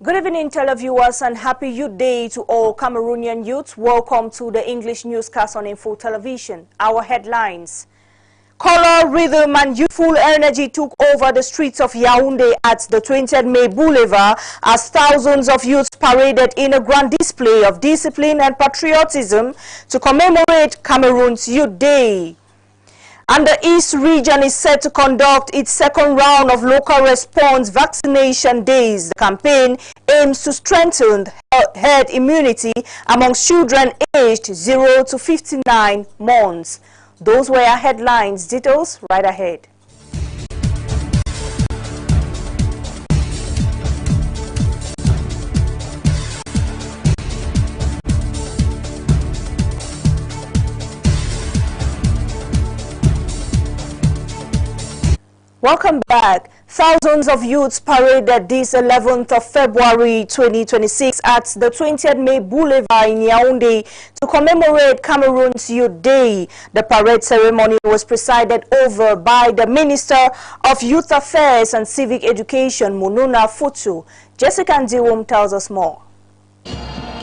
Good evening, televiewers, and happy Youth Day to all Cameroonian youths. Welcome to the English newscast on Info Television. Our headlines. Color, rhythm, and youthful energy took over the streets of Yaoundé at the 20th May Boulevard as thousands of youths paraded in a grand display of discipline and patriotism to commemorate Cameroon's Youth Day. And the East region is set to conduct its second round of local response vaccination days. The campaign aims to strengthen herd immunity amongst children aged 0 to 59 months. Those were our headlines. Details right ahead. Welcome back. Thousands of youths paraded this 11th of February 2026 at the 20th May Boulevard in Yaoundé to commemorate Cameroon's Youth Day. The parade ceremony was presided over by the Minister of Youth Affairs and Civic Education, Mununa Futu. Jessica Ndiwum tells us more.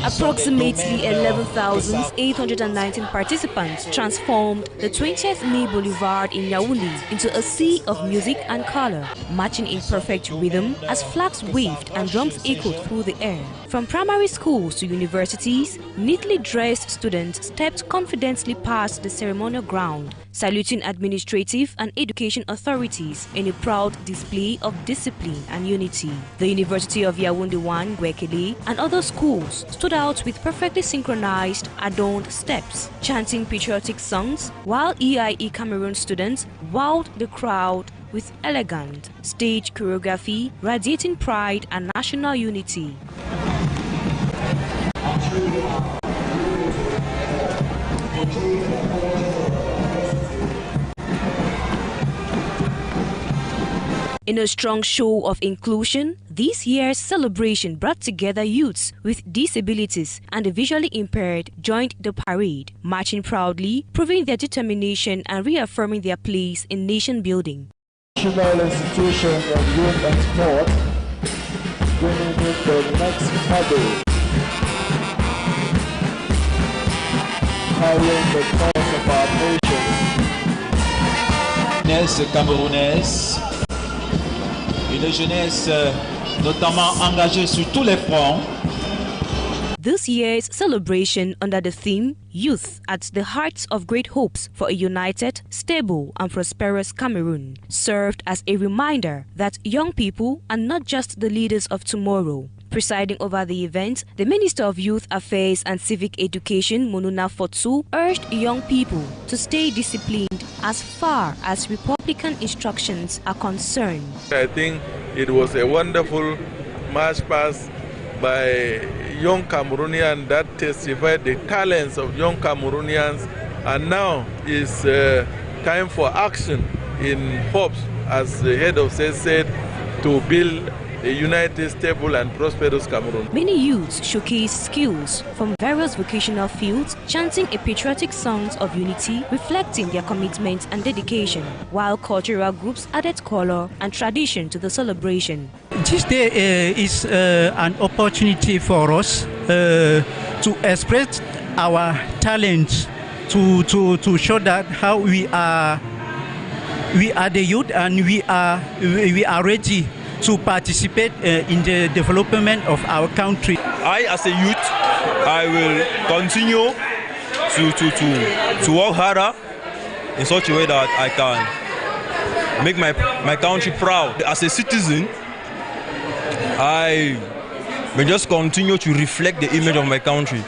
Approximately 11,819 participants transformed the 20th May Boulevard in Yaoundé into a sea of music and color, marching in perfect rhythm as flags waved and drums echoed through the air. From primary schools to universities, neatly dressed students stepped confidently past the ceremonial ground, saluting administrative and education authorities in a proud display of discipline and unity. The University of Yaoundé 1, Gwekele, and other schools stood out with perfectly synchronized, adorned steps, chanting patriotic songs, while EIE Cameroon students wowed the crowd with elegant stage choreography, radiating pride and national unity. In a strong show of inclusion, this year's celebration brought together youths with disabilities and the visually impaired joined the parade, marching proudly, proving their determination and reaffirming their place in nation building. National Institution of Youth and Sport, bringing in the next medal, carrying the cause of our nation. Jeunesse camerounaise, une jeunesse notamment engagée sur tous les fronts. This year's celebration under the theme Youth at the Hearts of Great Hopes for a United, Stable and Prosperous Cameroon served as a reminder that young people are not just the leaders of tomorrow. Presiding over the event, the Minister of Youth Affairs and Civic Education, Mununa Futu, urged young people to stay disciplined as far as Republican instructions are concerned. I think it was a wonderful march past by young Cameroonians that testified the talents of young Cameroonians, and now is time for action in hopes, as the head of state said, to build a united, stable and prosperous Cameroon. Many youths showcase skills from various vocational fields, chanting a patriotic songs of unity, reflecting their commitment and dedication, while cultural groups added color and tradition to the celebration. This day is an opportunity for us to express our talents, to show that how we are the youth and we are ready to participate in the development of our country. I, as a youth, I will continue to work harder in such a way that I can make my country proud. As a citizen, I will just continue to reflect the image of my country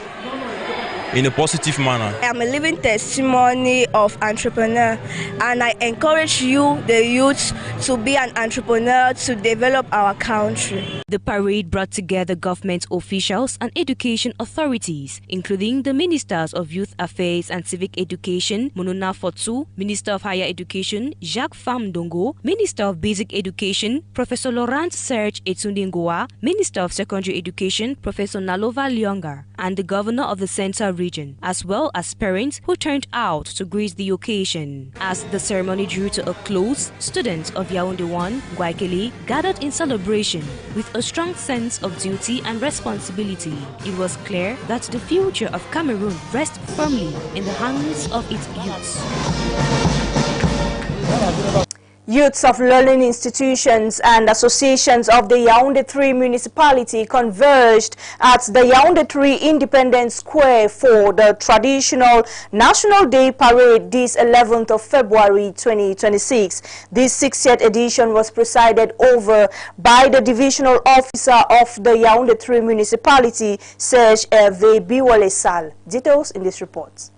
in a positive manner. I am a living testimony of entrepreneur, and I encourage you, the youth, to be an entrepreneur to develop our country. The parade brought together government officials and education authorities, including the Ministers of Youth Affairs and Civic Education, Mununa Futu, Minister of Higher Education, Jacques Famdongo, Minister of Basic Education, Professor Laurent Serge Etundingoa, Minister of Secondary Education, Professor Nalova Lyonga, and the Governor of the Central region, as well as parents who turned out to grace the occasion. As the ceremony drew to a close, students of Yaoundé 1, Guaikele, gathered in celebration with a strong sense of duty and responsibility. It was clear that the future of Cameroon rests firmly in the hands of its youths. Youths of learning institutions and associations of the Yaoundé 3 municipality converged at the Yaoundé 3 Independence Square for the traditional National Day Parade this 11th of February 2026. This 60th edition was presided over by the divisional officer of the Yaoundé 3 municipality, Serge Hervé Biwale-Sall. Details in this report.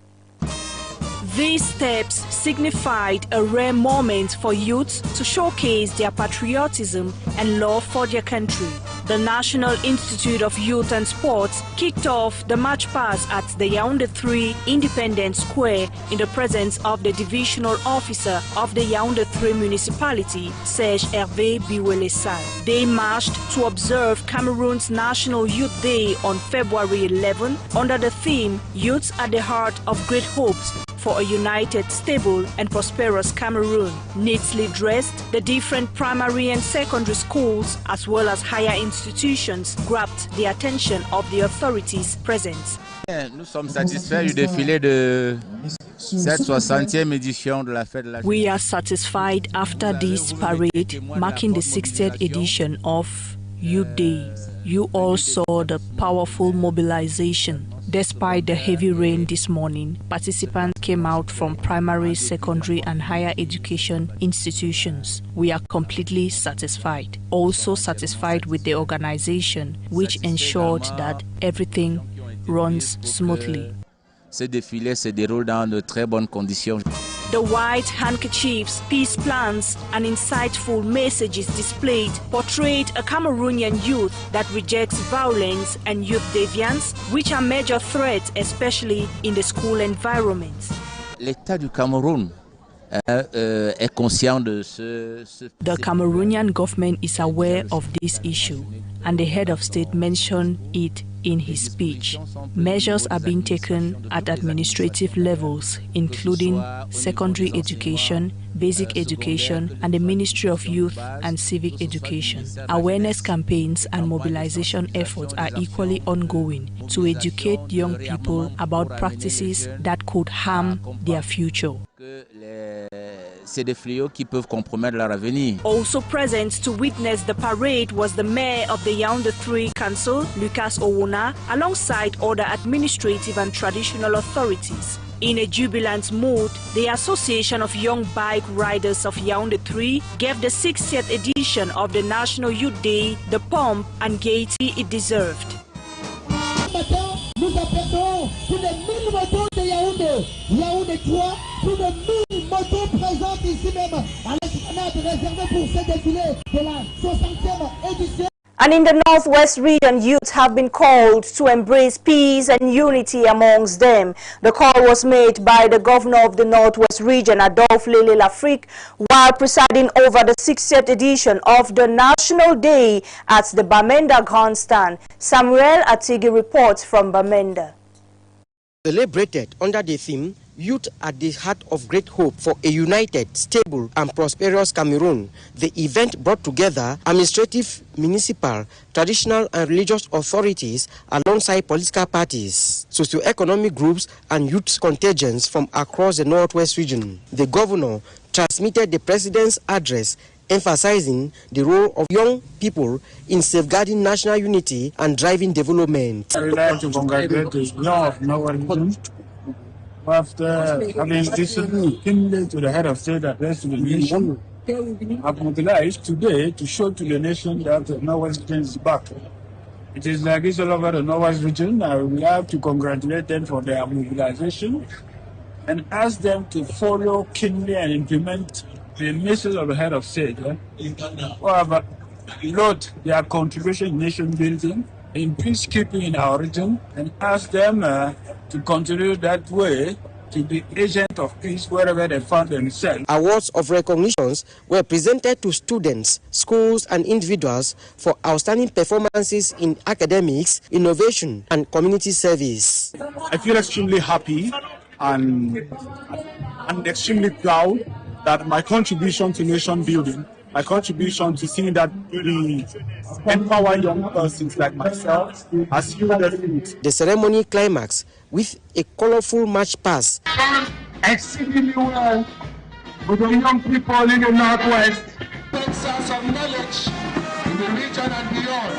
These steps signified a rare moment for youths to showcase their patriotism and love for their country. The National Institute of Youth and Sports kicked off the march past at the Yaoundé 3 Independence Square in the presence of the divisional officer of the Yaoundé 3 municipality, Serge Hervé Biwale-Sall. They marched to observe Cameroon's National Youth Day on February 11 under the theme Youths at the Heart of Great Hopes for a united, stable and prosperous Cameroon. Neatly dressed, the different primary and secondary schools as well as higher institutions grabbed the attention of the authorities present. Nous sommes satisfaits du défilé de cette 60e édition de la fête de la jeunesse. We are satisfied after this parade marking the 60th edition of Youth Day. You all saw the powerful mobilization. Despite the heavy rain this morning, participants came out from primary, secondary and higher education institutions. We are completely satisfied. Also satisfied with the organization, which ensured that everything runs smoothly. Ce défilé se déroule dans de très bonnes conditions. The white handkerchiefs, peace plans, and insightful messages displayed portrayed a Cameroonian youth that rejects violence and youth deviance, which are major threats, especially in the school environment. L'État du Cameroun est conscient de ce. The Cameroonian government is aware of this issue, and the head of state mentioned it in his speech. Measures are being taken at administrative levels, including secondary education, basic education, and the Ministry of Youth and Civic Education. Awareness campaigns and mobilization efforts are equally ongoing to educate young people about practices that could harm their future. C'est des fléaux qui peuvent compromettre leur avenir. Also present to witness the parade was the mayor of the Yaoundé 3 Council, Lucas Owona, alongside other administrative and traditional authorities. In a jubilant mood, the Association of Young Bike Riders of Yaoundé 3 gave the 60th edition of the National Youth Day the pomp and gaiety it deserved. Nous appelons tous les 1000 motos de Yaoundé, Yaoundé 3, plus de 1000 motos présentes ici même à l'esplanade réservée pour ce défilé de la 60e édition. And in the Northwest region, youths have been called to embrace peace and unity amongst them. The call was made by the governor of the Northwest region, Adolphe Lele Lafrique, while presiding over the 60th edition of the National Day at the Bamenda Grandstand. Samuel Atigi reports from Bamenda. Celebrated under the theme, Youth at the Heart of Great Hope for a United, Stable and Prosperous Cameroon. The event brought together administrative, municipal, traditional and religious authorities alongside political parties, socio-economic groups and youth contingents from across the Northwest region. The governor transmitted the president's address emphasizing the role of young people in safeguarding national unity and driving development. I would like to congratulate the young of Northwest region after having listened keenly to the head of state address to the nation. I've mobilized today to show to the nation that the Northwest region is back. It is like this all over the Northwest region. I would like to congratulate them for their mobilization and ask them to follow keenly and implement the message of the head of state. However, note their contribution in nation building, in peacekeeping in our region, and ask them to continue that way to be agent of peace wherever they found themselves. Awards of recognitions were presented to students, schools, and individuals for outstanding performances in academics, innovation, and community service. I feel extremely happy and extremely proud that my contribution to nation building, my contribution to seeing that we empower young persons like myself has yielded fruit. The ceremony climaxed with a colorful march past. Exceedingly well with the young people in the Northwest. Sense of knowledge in the region and beyond.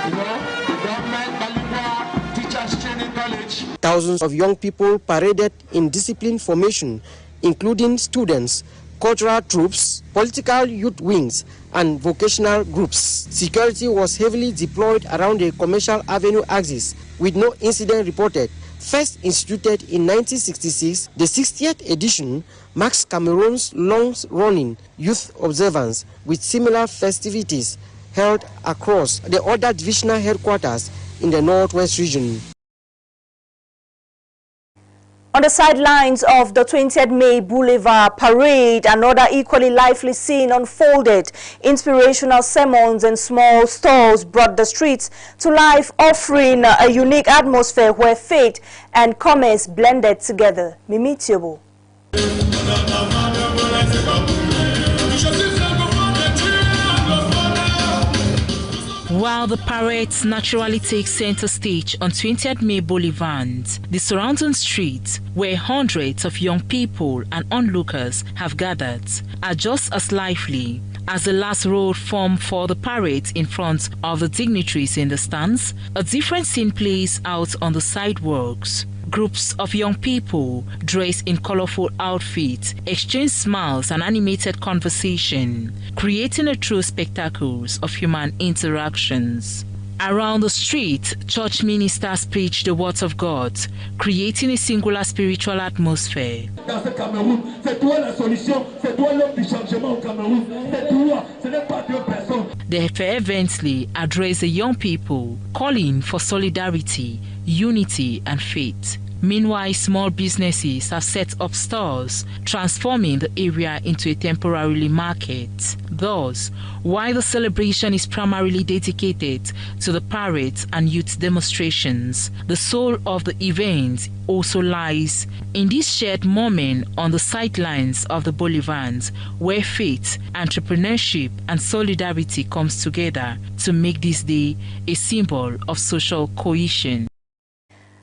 You know, government, Malibra, teachers training college. Thousands of young people paraded in discipline formation, including students, cultural troops, political youth wings, and vocational groups. Security was heavily deployed around the Commercial Avenue axis, with no incident reported. First instituted in 1966, the 60th edition marks Cameroon's long-running youth observance, with similar festivities held across the other divisional headquarters in the Northwest region. On the sidelines of the 20th May Boulevard Parade, another equally lively scene unfolded. Inspirational sermons and small stalls brought the streets to life, offering a unique atmosphere where faith and commerce blended together. Mimi Tiobo. While the parades naturally take center stage on 20th May Boulevard, the surrounding streets, where hundreds of young people and onlookers have gathered, are just as lively. As the last road formed for the parade in front of the dignitaries in the stands, a different scene plays out on the sidewalks. Groups of young people dressed in colorful outfits exchange smiles and animated conversation, creating a true spectacle of human interactions. Around the street, church ministers preach the words of God, creating a singular spiritual atmosphere. They fervently address the young people, calling for solidarity, unity, and faith. Meanwhile, small businesses have set up stores, transforming the area into a temporary market. Thus, while the celebration is primarily dedicated to the parades and youth demonstrations, the soul of the event also lies in this shared moment on the sidelines of the boulevards, where faith, entrepreneurship, and solidarity comes together to make this day a symbol of social cohesion.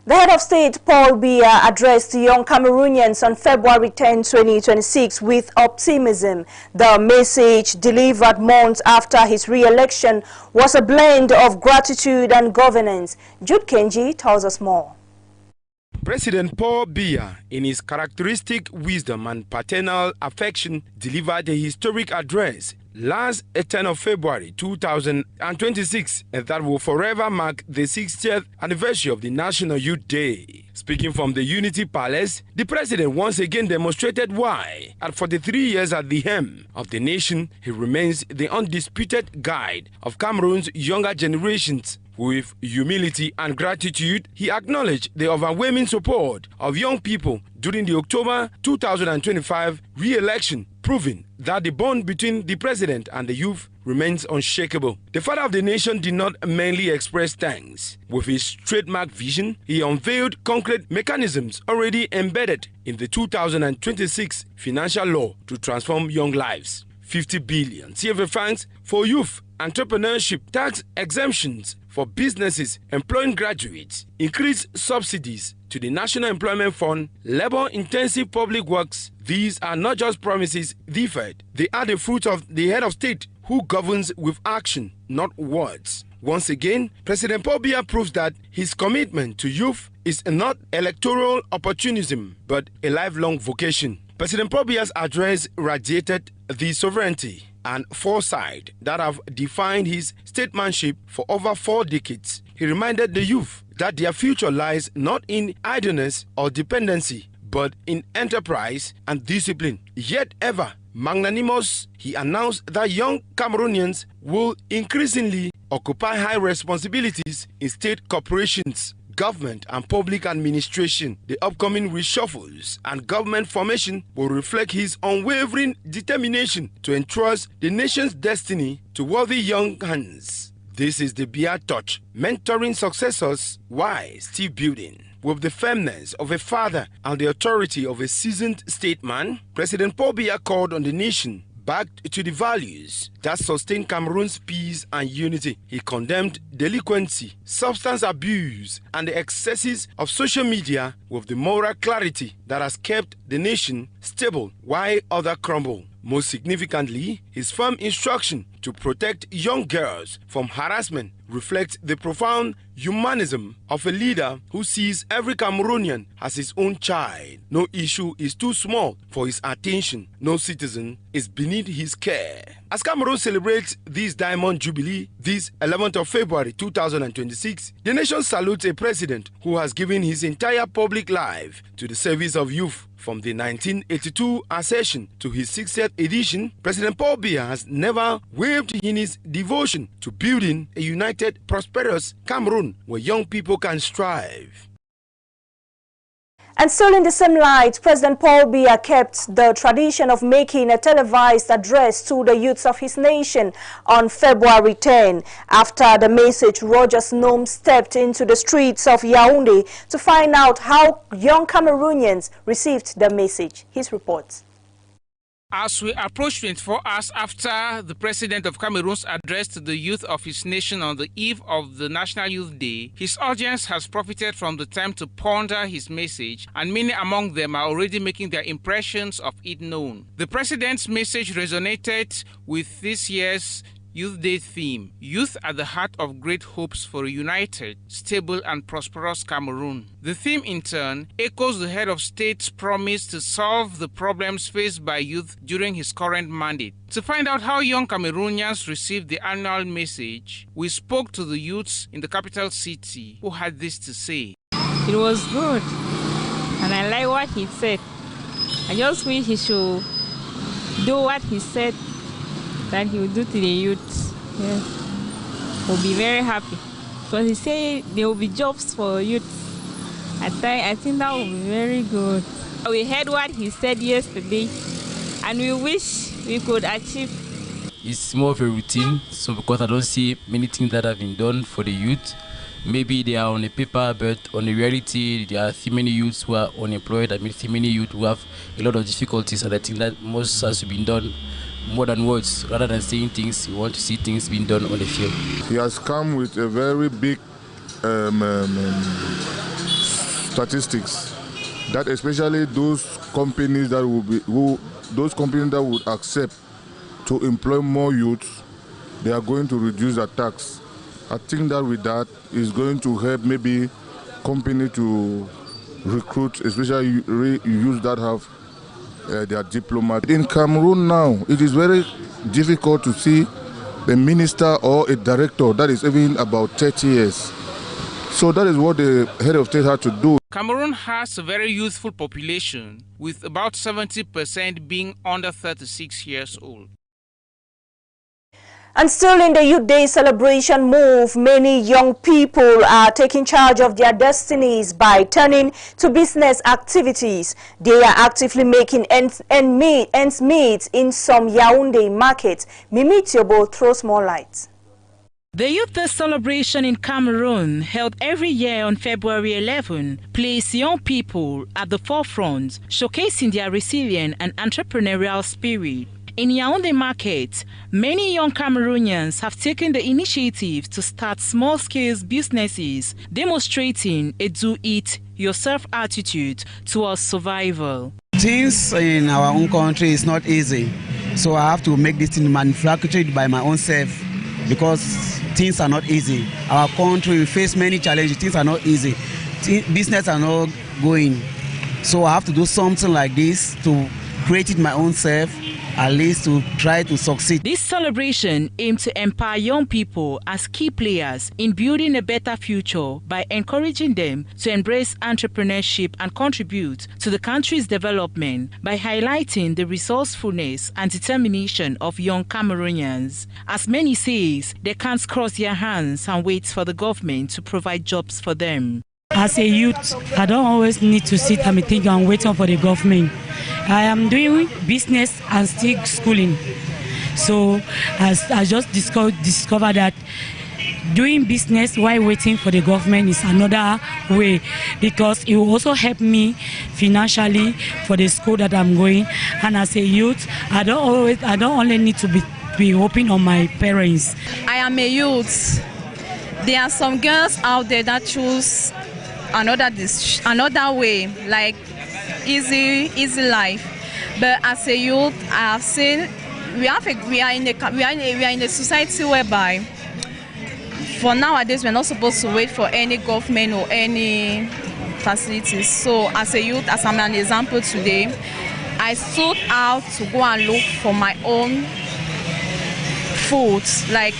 The head of state, Paul Biya, addressed young Cameroonians on February 10, 2026 with optimism. The message, delivered months after his re-election, was a blend of gratitude and governance. Jude Kenji tells us more. President Paul Biya, in his characteristic wisdom and paternal affection, delivered a historic address last 10 of February 2026, and that will forever mark the 60th anniversary of the National Youth Day. Speaking from the Unity Palace, the president once again demonstrated why, at 43 years at the helm of the nation, he remains the undisputed guide of Cameroon's younger generations. With humility and gratitude, he acknowledged the overwhelming support of young people during the October 2025 re-election, proving that the bond between the president and the youth remains unshakable. The father of the nation did not merely express thanks. With his trademark vision, he unveiled concrete mechanisms already embedded in the 2026 financial law to transform young lives. 50 billion CFA francs for youth entrepreneurship, tax exemptions for businesses employing graduates, increased subsidies to the National Employment Fund, labor-intensive public works. These are not just promises deferred. They are the fruit of the head of state who governs with action, not words. Once again, President Paul Biya proves that his commitment to youth is not electoral opportunism, but a lifelong vocation. President Paul Biya's address radiated the sovereignty and foresight that have defined his statesmanship for over 4 decades. He reminded the youth that their future lies not in idleness or dependency, but in enterprise and discipline. Yet ever magnanimous, he announced that young Cameroonians will increasingly occupy high responsibilities in state corporations. government and public administration. The upcoming reshuffles and government formation will reflect his unwavering determination to entrust the nation's destiny to worthy young hands. This is the Bia Touch, mentoring successors while still building. With the firmness of a father and the authority of a seasoned statesman, President Paul Biya called on the nation back to the values that sustain Cameroon's peace and unity. He condemned delinquency, substance abuse, and the excesses of social media with the moral clarity that has kept the nation stable while others crumble. Most significantly, his firm instruction to protect young girls from harassment reflects the profound humanism of a leader who sees every Cameroonian as his own child. No issue is too small for his attention. No citizen is beneath his care. As Cameroon celebrates this Diamond Jubilee, this 11th of February 2026, the nation salutes a president who has given his entire public life to the service of youth. From the 1982 accession to his 60th edition, President Paul Biya has never wavered in his devotion to building a united, prosperous Cameroon where young people can strive. And still in the same light, President Paul Biya kept the tradition of making a televised address to the youths of his nation on February 10. After the message, Roger Snom stepped into the streets of Yaoundé to find out how young Cameroonians received the message. His reports. As we approach 24 hours after the President of Cameroon's address to the youth of his nation on the eve of the National Youth Day, his audience has profited from the time to ponder his message, and many among them are already making their impressions of it known. The President's message resonated with this year's Youth Day theme, Youth at the Heart of Great Hopes for a United, Stable and Prosperous Cameroon. The theme, in turn, echoes the head of state's promise to solve the problems faced by youth during his current mandate. To find out how young Cameroonians received the annual message, we spoke to the youths in the capital city who had this to say. It was good, and I like what he said. I just wish he should do what he said that he will do to the youth. Yes. We'll be very happy. Because he said there will be jobs for youth. I think that will be very good. We heard what he said yesterday, and we wish we could achieve. It's more of a routine, so because I don't see many things that have been done for the youth. Maybe they are on the paper, but on the reality, there are too many youths who are unemployed. I mean, too many youth who have a lot of difficulties, and I think that most has been done more than words. Rather than saying things, you want to see things being done on the field. He has come with a very big statistics that especially those companies that would accept to employ more youth, they are going to reduce their tax. I think that with that is going to help maybe company to recruit, especially youth that have their diploma. In Cameroon now, it is very difficult to see a minister or a director that is even about 30 years. So that is what the head of state had to do. Cameroon has a very youthful population, with about 70% being under 36 years old. And still in the Youth Day celebration move, many young people are taking charge of their destinies by turning to business activities. They are actively making ends meet in some Yaoundé markets. Mimi Tiobo throws more light. The Youth Day celebration in Cameroon, held every year on February 11, placed young people at the forefront, showcasing their resilient and entrepreneurial spirit. In Yaoundé market, many young Cameroonians have taken the initiative to start small-scale businesses, demonstrating a do-it-yourself attitude towards survival. Things in our own country is not easy, so I have to make this thing manufactured by my own self because things are not easy. Our country, we face many challenges, things are not easy. Business are not going, so I have to do something like this to create it my own self, at least to try to succeed. This celebration aims to empower young people as key players in building a better future by encouraging them to embrace entrepreneurship and contribute to the country's development by highlighting the resourcefulness and determination of young Cameroonians. As many say, they can't cross their hands and wait for the government to provide jobs for them. as a youth, I don't always need to sit and think I'm waiting for the government. I am doing business and still schooling. So I just discovered that doing business while waiting for the government is another way, because it will also help me financially for the school that I'm going. And as a youth, I don't only need to be hoping on my parents. I am a youth. There are some girls out there that choose another way, like easy life. But as a youth, I have seen we are in a society whereby for nowadays we're not supposed to wait for any government or any facilities. So as a youth, as I'm an example today, I sought out to go and look for my own food, like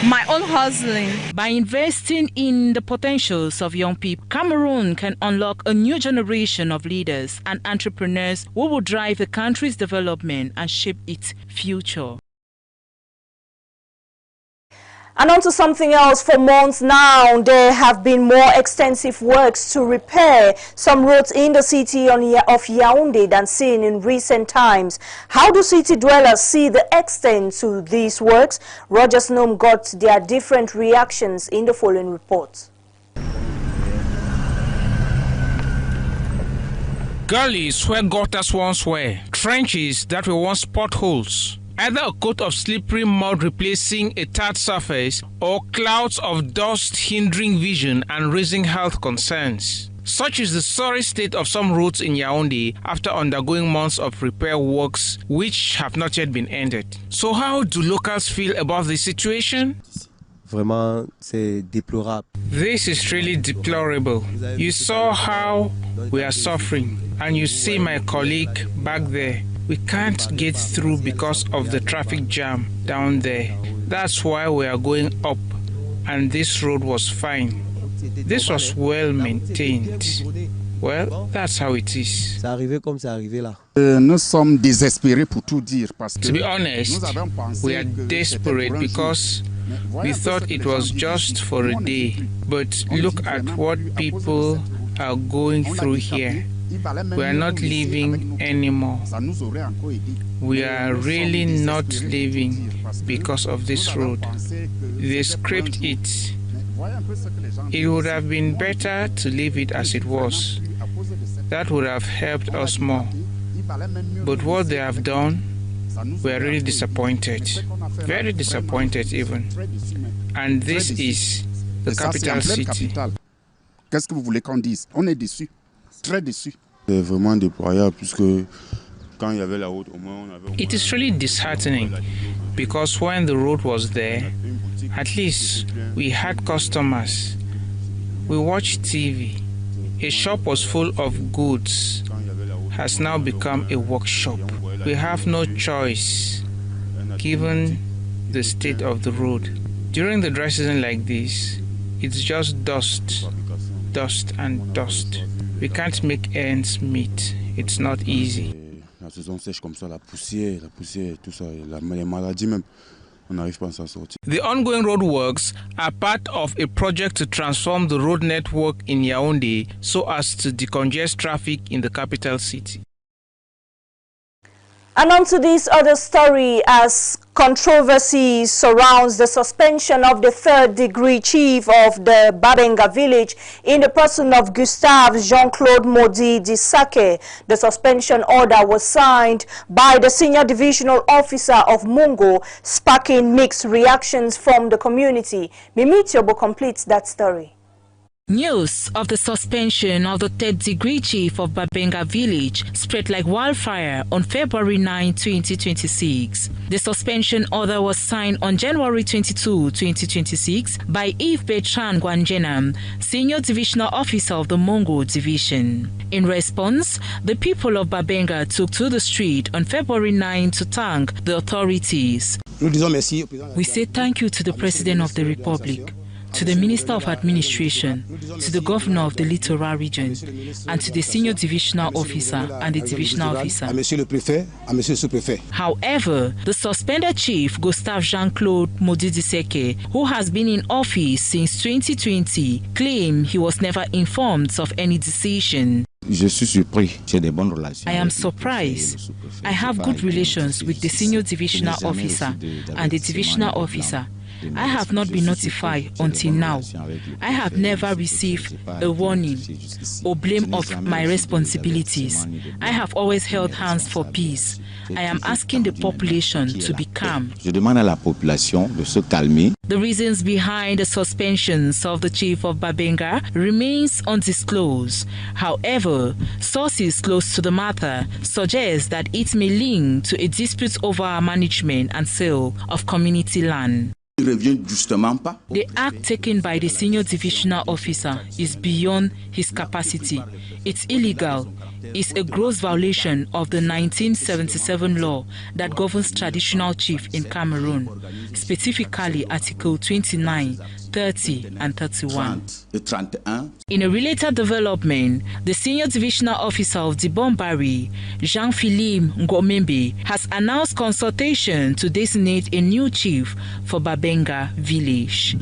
my own hustling. By investing in the potentials of young people, Cameroon can unlock a new generation of leaders and entrepreneurs who will drive the country's development and shape its future. And on to something else. For months now, there have been more extensive works to repair some roads in the city of Yaoundé than seen in recent times. How do city dwellers see the extent to these works? Roger Snow got their different reactions in the following report. Gullies where gutters once were, trenches that were once potholes. Either a coat of slippery mud replacing a tarred surface, or clouds of dust hindering vision and raising health concerns. Such is the sorry state of some roads in Yaoundé after undergoing months of repair works which have not yet been ended. So how do locals feel about the situation? Vraiment, c'est déplorable. This is really deplorable. You saw how we are suffering, and you see my colleague back there. We can't get through because of the traffic jam down there. That's why we are going up, and this road was fine. This was well maintained. Well, that's how it is. Nous sommes désespérés pour tout dire parce que, to be honest, we are desperate because we thought it was just for a day. But look at what people are going through here. We are not living anymore. We are really not living because of this road. They scraped it. It would have been better to leave it as it was. That would have helped us more. But what they have done, we are really disappointed. Very disappointed even. And this is the capital city. Qu'est-ce que vous voulez qu'on dise? On est déçus. Très déçus. C'est vraiment déployable puisque quand il y avait la route, au moins on avait. It is really disheartening because when the road was there, at least we had customers. We watched TV. A shop was full of goods, has now become a workshop. We have no choice given the state of the road. During the dry season like this, it's just dust, dust and dust. We can't make ends meet. It's not easy. La saison sèche comme ça, la poussière, tout ça, les maladies même, on n'arrive pas à s'en sortir. The ongoing road works are part of a project to transform the road network in Yaoundé so as to decongest traffic in the capital city. And on to this other story, as controversy surrounds the suspension of the third-degree chief of the Babenga village in the person of Gustave Jean-Claude Modi Disake. The suspension order was signed by the senior divisional officer of Mungo, sparking mixed reactions from the community. Mimi Tiobo completes that story. News of the suspension of the third-degree chief of Babenga village spread like wildfire on February 9, 2026. The suspension order was signed on January 22, 2026 by Yves Bertrand Gwanjenam, senior divisional officer of the Mongo division. In response, the people of Babenga took to the street on February 9 to thank the authorities. We say thank you to the President of the Republic to the Minister of Administration, to the Governor of the Littoral Region, and to the Senior Divisional Officer and the Divisional Officer. However, the suspended Chief, Gustave Jean-Claude Modidiseke, who has been in office since 2020, claimed he was never informed of any decision. I am surprised. I have good relations with the Senior Divisional Officer and the Divisional Officer. I have not been notified until now. I have never received a warning or blame of my responsibilities. I have always held hands for peace. I am asking the population to be calm. The reasons behind the suspensions of the Chief of Babenga remains undisclosed. However, sources close to the matter suggest that it may link to a dispute over management and sale of community land. The act taken by the Senior Divisional Officer is beyond his capacity. It's illegal. It's a gross violation of the 1977 law that governs traditional chief in Cameroon, specifically Article 29, 30 and 31. In a related development, the Senior Divisional Officer of the Bombari, Jean-Philippe Ngomembe, has announced consultation to designate a new chief for Babenga village.